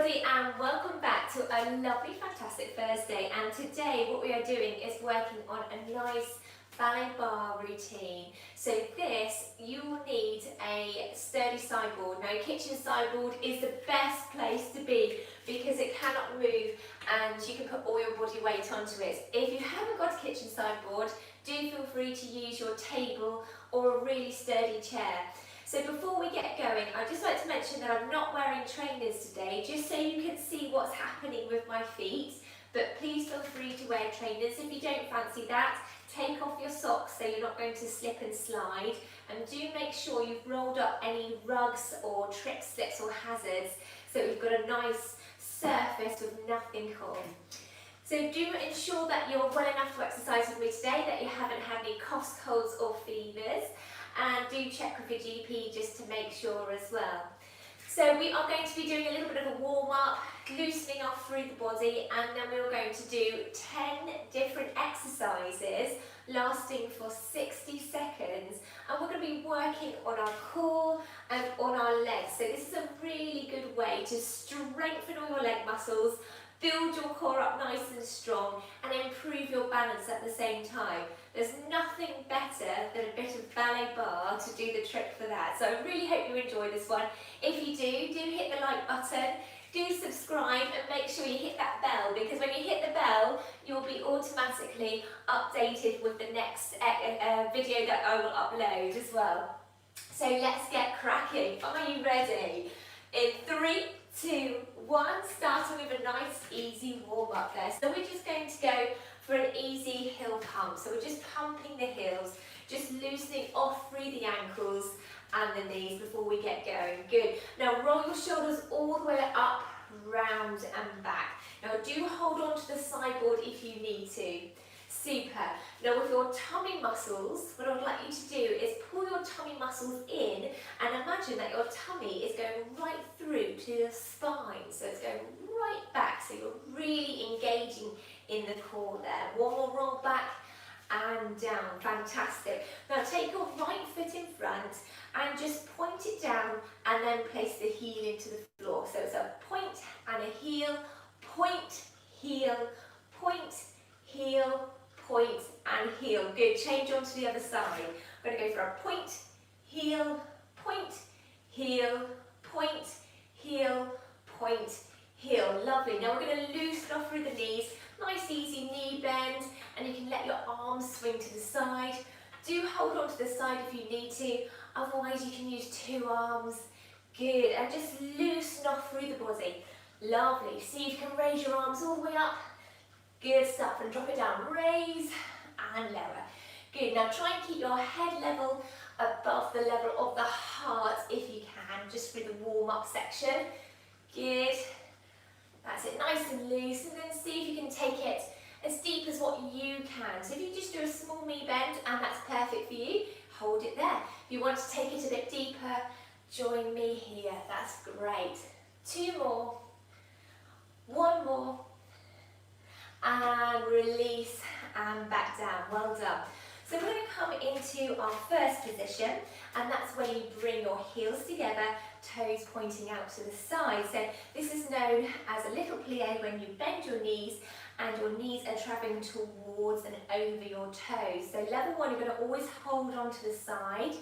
everybody and welcome back to a lovely fantastic Thursday, and today what we are doing is working on a nice ballet bar routine. So this, you will need a sturdy sideboard. Now your kitchen sideboard is the best place to be because it cannot move and you can put all your body weight onto it. If you haven't got a kitchen sideboard, do feel free to use your table or a really sturdy chair. So before we get going, I'd just like to mention that I'm not wearing trainers today, just so you can see what's happening with my feet. But please feel free to wear trainers if you don't fancy that. Take off your socks so you're not going to slip and slide. And do make sure you've rolled up any rugs or trick slips or hazards so we've got a nice surface with nothing on. So do ensure that you're well enough to exercise with me today, that you haven't had any coughs, colds or fevers. And do check with your GP just to make sure as well. So we are going to be doing a little bit of a warm-up, loosening off through the body, and then we're going to do 10 different exercises lasting for 60 seconds. And we're going to be working on our core and on our legs. So this is a really good way to strengthen all your leg muscles, build your core up nice and strong, and improve your balance at the same time. There's nothing better than a bit of ballet bar to do the trick for that. So I really hope you enjoy this one. If you do hit the like button, do subscribe and make sure you hit that bell, because when you hit the bell, you'll be automatically updated with the next video that I will upload as well. So let's get cracking. Are you ready? In 3, 2, 1, starting with a nice easy warm up there. So we're just going to go for an easy heel pump. So we're just pumping the heels, just loosening off through the ankles and the knees before we get going. Good. Now roll your shoulders all the way up, round and back. Now do hold on to the sideboard if you need to. Super. Now with your tummy muscles, what I'd like you to do is pull your tummy muscles in and imagine that your tummy is going right through to your spine. So it's going right back, so you're really engaging in the core there. One more roll back and down. Fantastic. Now take your right foot in front and just point it down and then place the heel into the floor. So it's a point and a heel, point, heel, point, heel, point and heel. Good. Change on to the other side. I'm going to go for a point, heel, point, heel, point, heel, point, heel. Lovely. Now we're going to loosen off through the knees. Nice easy knee bend, and you can let your arms swing to the side. Do hold on to the side if you need to, otherwise you can use 2 arms. Good. And just loosen off through the body. Lovely. See if you can raise your arms all the way up. Good stuff, and drop it down. Raise and lower. Good. Now try and keep your head level above the level of the heart if you can, just through the warm-up section. Good. That's it, nice and loose, and then see if you can take it as deep as what you can. So if you just do a small knee bend and that's perfect for you, hold it there. If you want to take it a bit deeper, join me here. That's great. 2 more. 1 more. And release and back down. Well done. So we're going to come into our first position, and that's where you bring your heels together, toes pointing out to the side. So this is known as a little plie, when you bend your knees and your knees are traveling towards and over your toes. So level 1, you're going to always hold on to the side,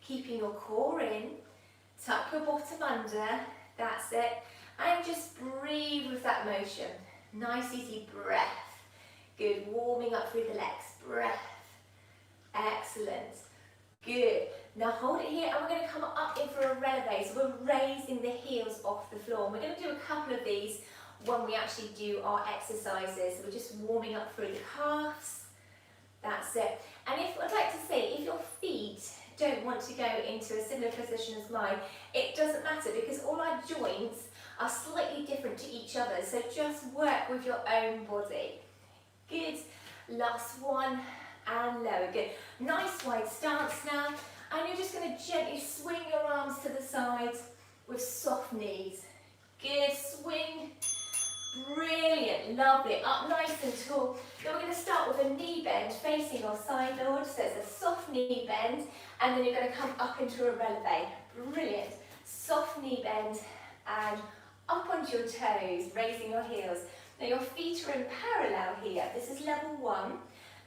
keeping your core in, tuck your bottom under, that's it, and just breathe with that motion. Nice easy breath. Good, warming up through the legs, breath. Excellent. Good. Now hold it here, and we're going to come up in for a releve. So we're raising the heels off the floor. And we're going to do a couple of these when we actually do our exercises. So we're just warming up through the calves. That's it. And if I'd like to say, if your feet don't want to go into a similar position as mine, it doesn't matter, because all our joints are slightly different to each other. So just work with your own body. Good. Last one. And lower. Good. Nice wide stance now. And you're just going to gently swing your arms to the sides with soft knees. Good. Swing. Brilliant. Lovely. Up nice and tall. Then we're going to start with a knee bend facing your sideboard. So it's a soft knee bend. And then you're going to come up into a releve. Brilliant. Soft knee bend and up onto your toes, raising your heels. Now your feet are in parallel here. This is level 1.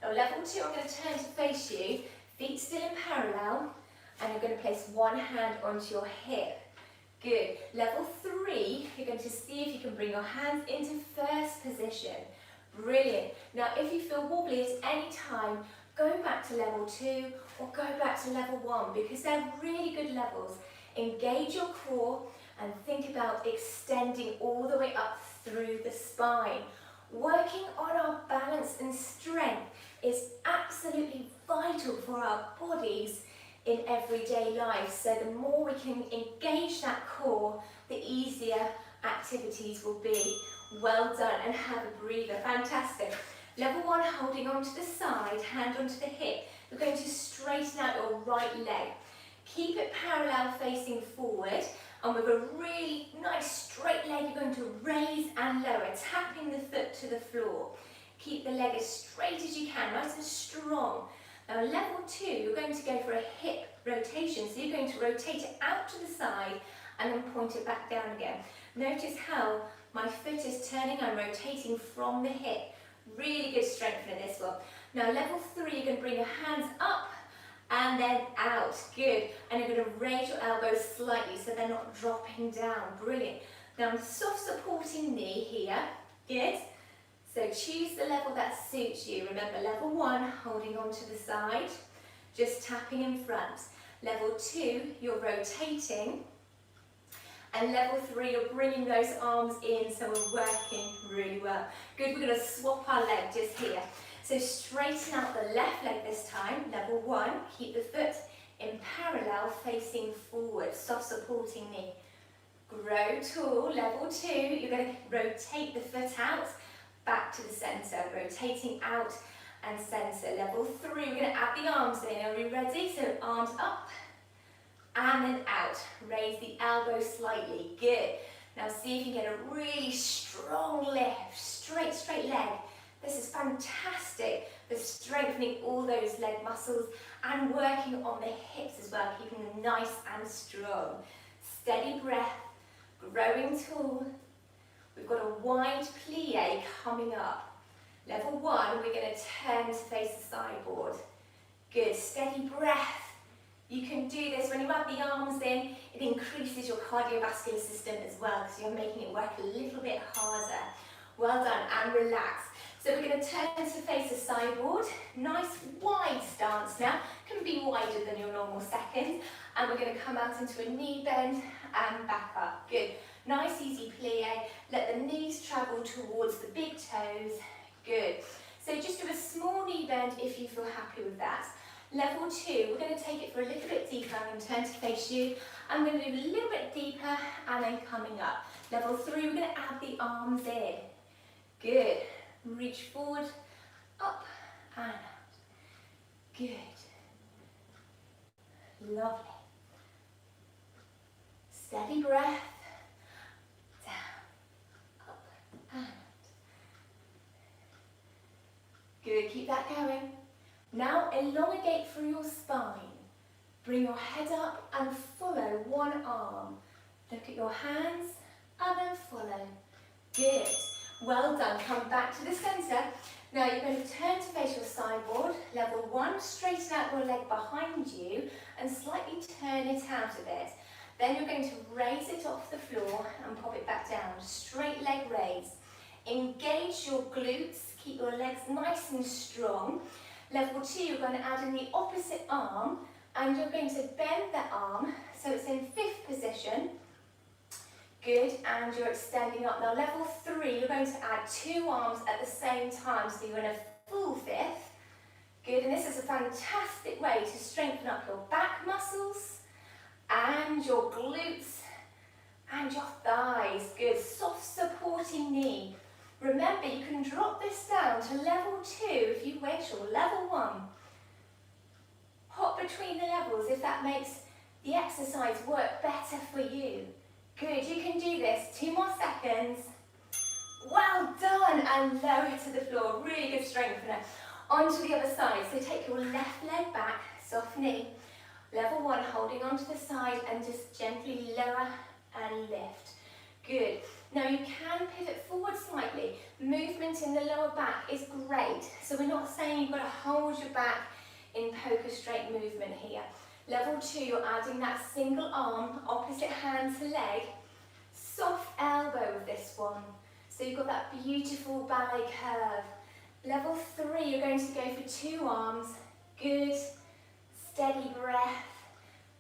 Now level 2, I'm going to turn to face you, feet still in parallel, and you're going to place one hand onto your hip. Good. Level 3, you're going to see if you can bring your hands into first position. Brilliant. Now if you feel wobbly at any time, go back to level 2 or go back to level 1 because they're really good levels. Engage your core and think about extending all the way up through the spine. Working on our balance and strength is absolutely vital for our bodies in everyday life. So the more we can engage that core, the easier activities will be. Well done, and have a breather. Fantastic. Level 1, holding onto the side, hand onto the hip. You're going to straighten out your right leg. Keep it parallel facing forward, and with a really nice straight leg, you're going to raise and lower, tapping the foot to the floor. Keep the leg as straight as you can, nice and strong. Now level 2, you're going to go for a hip rotation. So you're going to rotate it out to the side and then point it back down again. Notice how my foot is turning, I'm rotating from the hip. Really good strength in this one. Now level 3, you're going to bring your hands up and then out. Good. And you're going to raise your elbows slightly so they're not dropping down. Brilliant. Now soft supporting knee here. Good. So choose the level that suits you. Remember level 1, holding onto the side, just tapping in front. Level 2, you're rotating. And level 3, you're bringing those arms in, so we're working really well. Good, we're going to swap our leg just here. So straighten out the left leg this time. Level 1, keep the foot in parallel facing forward, soft supporting knee. Grow tall. Level 2, you're going to rotate the foot out, back to the centre, rotating out and centre. Level 3, we're going to add the arms in. Are we ready? So arms up and then out. Raise the elbow slightly. Good. Now see if you can get a really strong lift. Straight leg. This is fantastic for strengthening all those leg muscles and working on the hips as well, keeping them nice and strong. Steady breath, growing tall. We've got a wide plie coming up. Level 1, we're going to turn to face the sideboard. Good, steady breath. You can do this when you have the arms in, it increases your cardiovascular system as well because you're making it work a little bit harder. Well done, and relax. So we're going to turn to face the sideboard. Nice wide stance now, can be wider than your normal second. And we're going to come out into a knee bend and back up. Good. Nice easy plie. Let the knees travel towards the big toes. Good. So just do a small knee bend if you feel happy with that. Level 2, we're going to take it for a little bit deeper. I'm going to turn to face you. I'm going to do a little bit deeper and then coming up. Level 3, we're going to add the arms in. Good. Reach forward, up and out. Good. Lovely. Steady breath. Down, up and out. Good, keep that going. Now elongate through your spine. Bring your head up and follow one arm. Look at your hands and then follow. Good. Well done. Come back to the centre. Now you're going to turn to face your sideboard. Level 1, straighten out your leg behind you and slightly turn it out a bit. Then you're going to raise it off the floor and pop it back down. Straight leg raise. Engage your glutes. Keep your legs nice and strong. Level 2, you're going to add in the opposite arm and you're going to bend the arm so it's in 5th position. Good, and you're extending up. Now level 3, you're going to add 2 arms at the same time, so you're in a full 5th. Good, and this is a fantastic way to strengthen up your back muscles and your glutes and your thighs. Good, soft supporting knee. Remember, you can drop this down to level 2 if you wish, or level 1. Hop between the levels if that makes the exercise work better for you. Good, you can do this. 2 more seconds. Well done, and lower to the floor. Really good strengthener. Onto the other side. So take your left leg back, soft knee. Level 1, holding onto the side and just gently lower and lift. Good. Now you can pivot forward slightly. Movement in the lower back is great. So we're not saying you've got to hold your back in poker straight movement here. Level 2, you're adding that single arm, opposite hand to leg. Soft elbow with this one. So you've got that beautiful ballet curve. Level 3, you're going to go for 2 arms. Good, steady breath.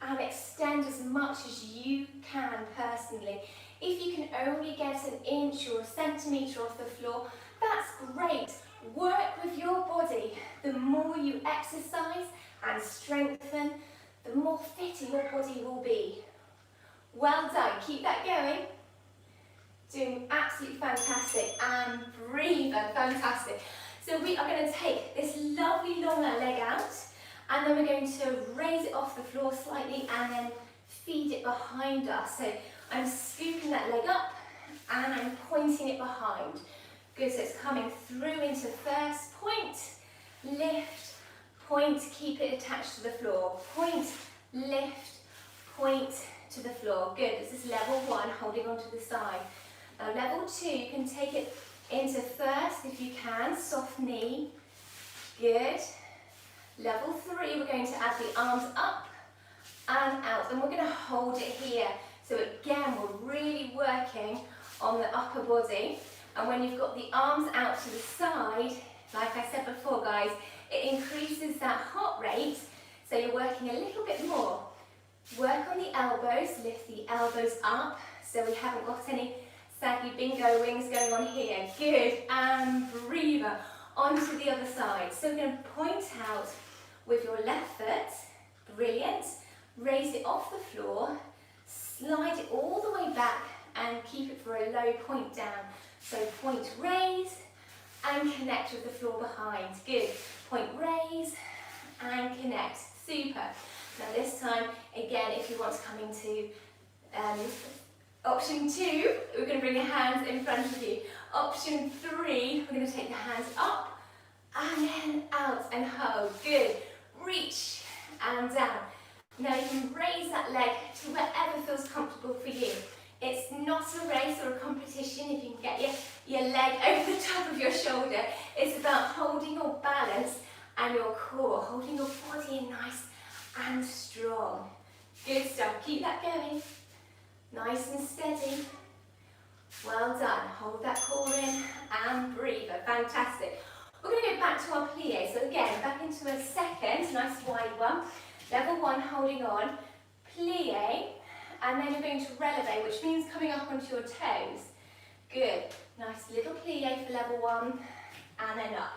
And extend as much as you can personally. If you can only get an inch or a centimetre off the floor, that's great. Work with your body. The more you exercise and strengthen, the more fitter your body will be. Well done. Keep that going. Doing absolutely fantastic. And breathe. Fantastic. So we are going to take this lovely long leg out, and then we're going to raise it off the floor slightly and then feed it behind us. So I'm scooping that leg up and I'm pointing it behind. Good, so it's coming through into first point, lift, point, keep it attached to the floor. Point, lift, point to the floor. Good, this is level 1, holding onto the side. Now level 2, you can take it into first if you can, soft knee. Good. Level 3, we're going to add the arms up and out, and we're going to hold it here. So again, we're really working on the upper body. And when you've got the arms out to the side, like I said before, guys, it increases that heart rate. So you're working a little bit more. Work on the elbows, lift the elbows up. So we haven't got any saggy bingo wings going on here. Good, and breathe onto the other side. So we're going to point out with your left foot. Brilliant. Raise it off the floor. Slide it all the way back and keep it for a low point down. So point, raise, and connect with the floor behind. Good. Point, raise, and connect. Super. Now this time, again, if you want to come into option 2, we're going to bring your hands in front of you. Option 3, we're going to take the hands up and then out and hold. Good. Reach and down. Now you can raise that leg to wherever feels comfortable for you. It's not a race or a competition if you can get your leg over the top of your shoulder. It's about holding your balance and your core, holding your body in nice and strong. Good stuff. Keep that going. Nice and steady. Well done. Hold that core in and breathe. Fantastic. We're going to go back to our plie. So again, back into a second, nice wide one. Level 1, holding on, plie, and then you're going to releve, which means coming up onto your toes. Good. Nice little plie for level 1, and then up.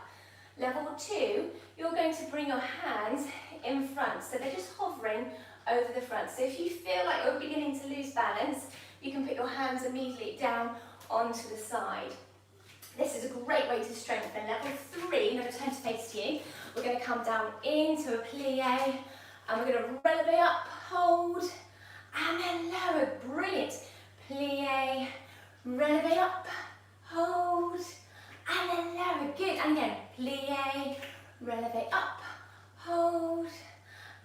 Level 2, you're going to bring your hands in front, so they're just hovering over the front. So if you feel like you're beginning to lose balance, you can put your hands immediately down onto the side. This is a great way to strengthen. Level 3, I'm going to turn to face you. We're going to come down into a plie, and we're going to releve up, hold, and then lower. Brilliant. Plie, releve up, hold, and then lower. Good. And again, plie, releve up, hold,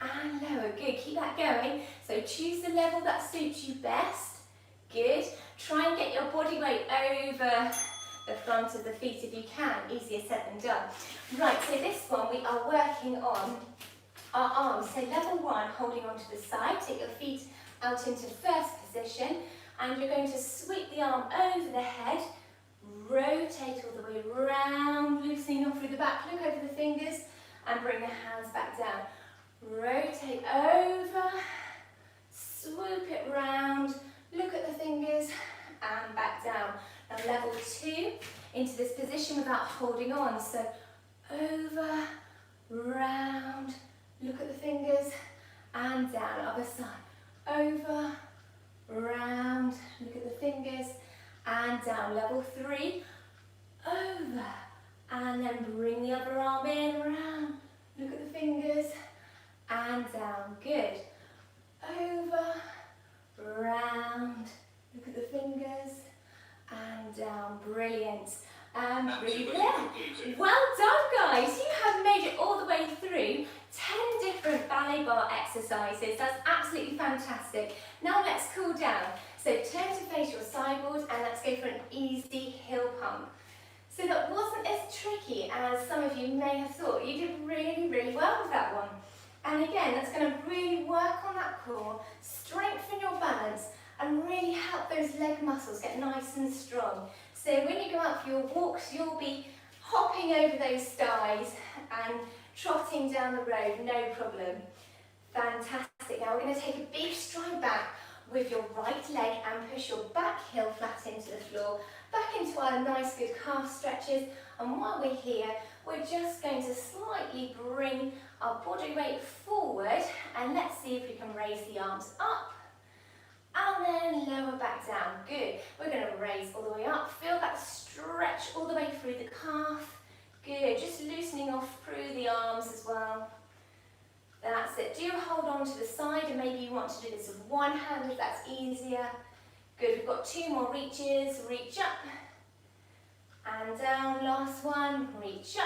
and lower. Good. Keep that going. So choose the level that suits you best. Good. Try and get your body weight over the front of the feet if you can. Easier said than done. Right, so this one we are working on our arms. So level 1, holding onto the side. Take your feet out into first position, and you're going to sweep the arm over the head, rotate all the way round, loosening off through the back, look over the fingers, and bring the hands back down. Rotate over, swoop it round, look at the fingers, and back down. Now level 2, into this position without holding on. So over, round, look at the fingers, and down. Other side. Over, round, look at the fingers, and down. Level 3, over, and then bring the other arm in, round, look at the fingers, and down. Good. Over, round, look at the fingers, and down. Brilliant. And breathe in. Well done, guys. You have made it all the way through 10 different ballet bar exercises. That's absolutely fantastic. Now let's cool ankle down. So turn to face your sideboard and let's go for an easy heel pump. So that wasn't as tricky as some of you may have thought. You did really, really well with that one. And again, that's going to really work on that core, strengthen your balance, and really help those leg muscles get nice and strong. So when you go out for your walks, you'll be hopping over those thighs and trotting down the road, no problem. Fantastic. Now we're going to take a big stride back with your right leg and push your back heel flat into the floor, back into our nice good calf stretches. And while we're here, we're just going to slightly bring our body weight forward, and let's see if we can raise the arms up and then lower back down. Good. We're going to raise all the way up. Feel that stretch all the way through the calf. Good. Just loosening off through the arms as well. That's it. Do hold on to the side, and maybe you want to do this with one hand if that's easier. Good. We've got 2 more reaches. Reach up and down. Last one. Reach up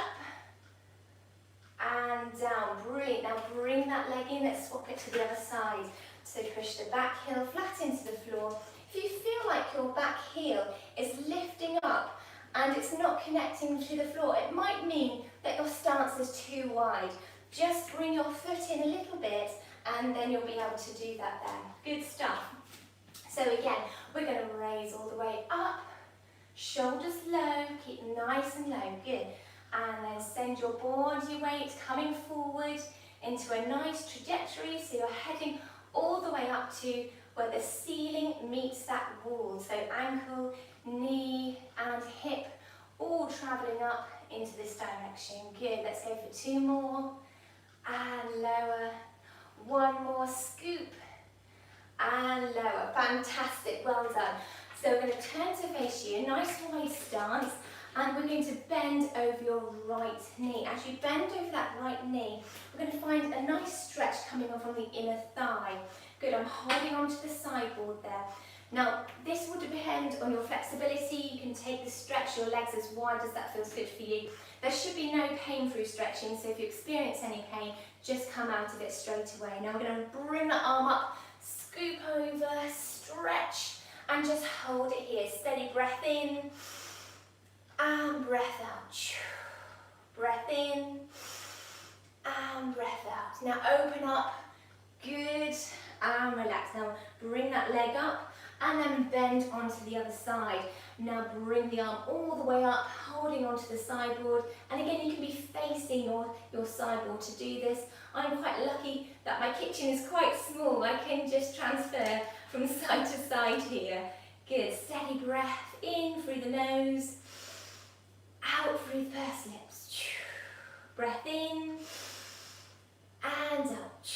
and down. Brilliant. Now bring that leg in. Let's swap it to the other side. So push the back heel flat into the floor. If you feel like your back heel is lifting up and it's not connecting to the floor, it might mean that your stance is too wide. Just bring your foot in a little bit and then you'll be able to do that there. Good stuff. So again, we're going to raise all the way up, shoulders low, keep nice and low. Good. And then send your body weight coming forward into a nice trajectory, so you're heading all the way up to where the ceiling meets that wall. So ankle, knee and hip all travelling up into this direction. Good. Let's go for 2 more. And lower. 1 more. Scoop. And lower. Fantastic. Well done. So we're going to turn to face you. Nice wide stance. And we're going to bend over your right knee. As you bend over that right knee, we're going to find a nice stretch coming on from the inner thigh. Good, I'm holding onto the sideboard there. Now, this will depend on your flexibility. You can take the stretch, your legs as wide as that feels good for you. There should be no pain through stretching, so if you experience any pain, just come out of it straight away. Now we're going to bring the arm up, scoop over, stretch, and just hold it here. Steady breath in. And breath out. Breath in and breath out. Now open up. Good. And relax. Now bring that leg up and then bend onto the other side. Now bring the arm all the way up, holding onto the sideboard. And again, you can be facing your sideboard to do this. I'm quite lucky that my kitchen is quite small. I can just transfer from side to side here. Good. Steady breath in through the nose. Out through the pursed lips. Breath in and out.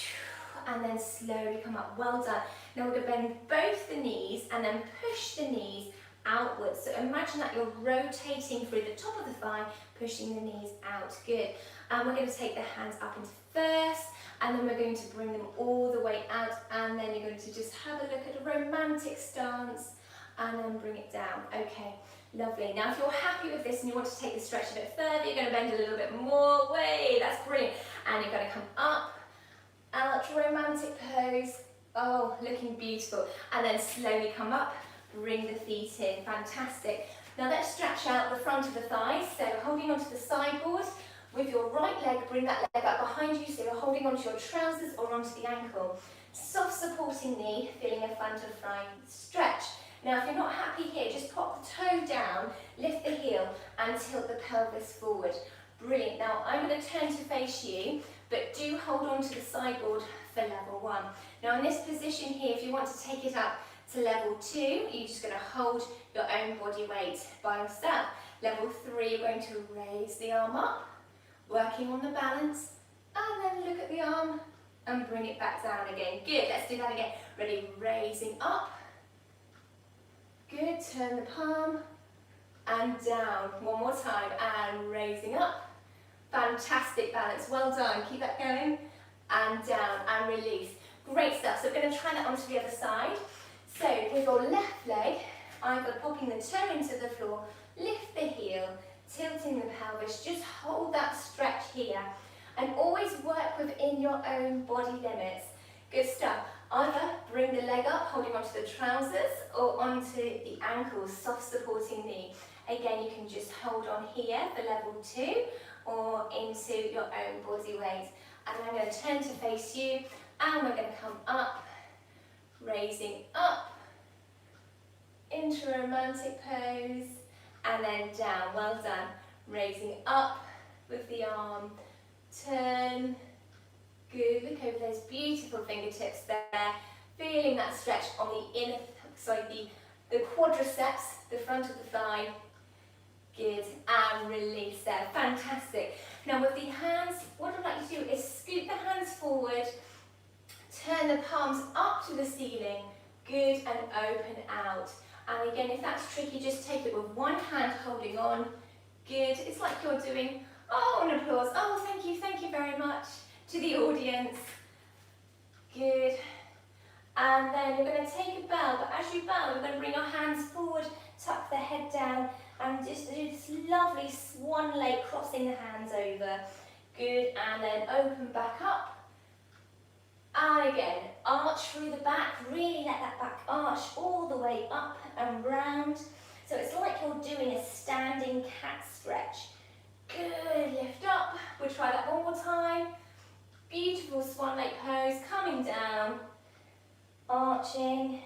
And then slowly come up. Well done. Now we're going to bend both the knees and then push the knees outwards. So imagine that you're rotating through the top of the thigh, pushing the knees out. Good. And we're going to take the hands up into first, and then we're going to bring them all the way out, and then you're going to just have a look at a romantic stance and then bring it down. Okay. Lovely. Now if you're happy with this and you want to take the stretch a bit further, you're going to bend a little bit more. Way, that's brilliant. And you're going to come up, out, romantic pose. Oh, looking beautiful. And then slowly come up, bring the feet in. Fantastic. Now let's stretch out the front of the thighs. So holding onto the sideboard with your right leg, bring that leg up behind you so you're holding onto your trousers or onto the ankle. Soft supporting knee, feeling a front of thigh stretch. Now, if you're not happy here, just pop the toe down, lift the heel, and tilt the pelvis forward. Brilliant. Now, I'm going to turn to face you, but do hold on to the sideboard for level 1. Now, in this position here, if you want to take it up to level 2, you're just going to hold your own body weight by yourself. Level 3, you're going to raise the arm up, working on the balance, and then look at the arm and bring it back down again. Good. Let's do that again. Ready? Raising up. Good, turn the palm and down. One more time, and raising up. Fantastic balance, well done. Keep that going, and down, and release. Great stuff. So we're going to try that onto the other side. So with your left leg, either popping the toe into the floor, lift the heel, tilting the pelvis, just hold that stretch here. And always work within your own body limits. Good stuff. Either bring the leg up, holding onto the trousers or onto the ankles, soft supporting knee. Again, you can just hold on here for level 2 or into your own body weight. And I'm going to turn to face you, and we're going to come up, raising up into a romantic pose, and then down. Well done. Raising up with the arm, turn. Good. Look over those beautiful fingertips there. Feeling that stretch on the inner, the quadriceps, the front of the thigh. Good. And release there. Fantastic. Now with the hands, what I'd like you to do is scoot the hands forward, turn the palms up to the ceiling. Good. And open out. And again, if that's tricky, just take it with one hand holding on. Good. It's like you're doing, oh, an applause. Oh, thank you very much to the audience. Good. And then you're going to take a bow, but as you bow, you're going to bring your hands forward, tuck the head down, and just do this lovely swan lake, crossing the hands over. Good. And then open back up. And again, arch through the back, really let that back arch all the way up and round. So it's like you're doing a standing cat stretch. Good, lift up. We'll try that one more time. Beautiful swan lake pose, coming down, arching,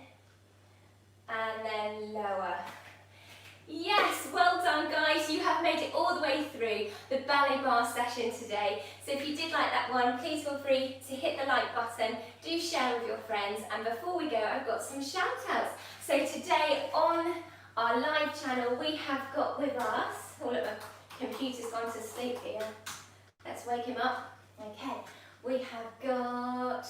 and then lower. Yes, well done guys, you have made it all the way through the ballet bar session today. So if you did like that one, please feel free to hit the like button, do share with your friends, and before we go, I've got some shout outs. So today on our live channel, we have got with us, oh look, my computer's gone to sleep here. Let's wake him up. Okay, we have got,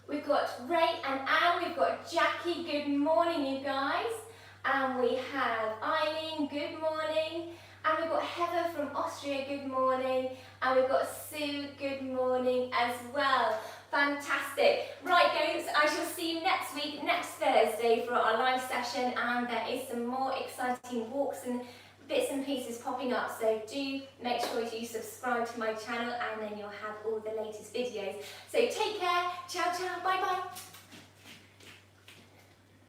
we've got Ray and Anne, we've got Jackie, good morning you guys. And we have Eileen, good morning. And we've got Heather from Austria, good morning. And we've got Sue, good morning as well. Fantastic. Right guys, I shall see you next week, next Thursday for our live session. And there is some more exciting walks and bits and pieces popping up, so do make sure you subscribe to my channel and then you'll have all the latest videos. So take care, ciao ciao, bye bye.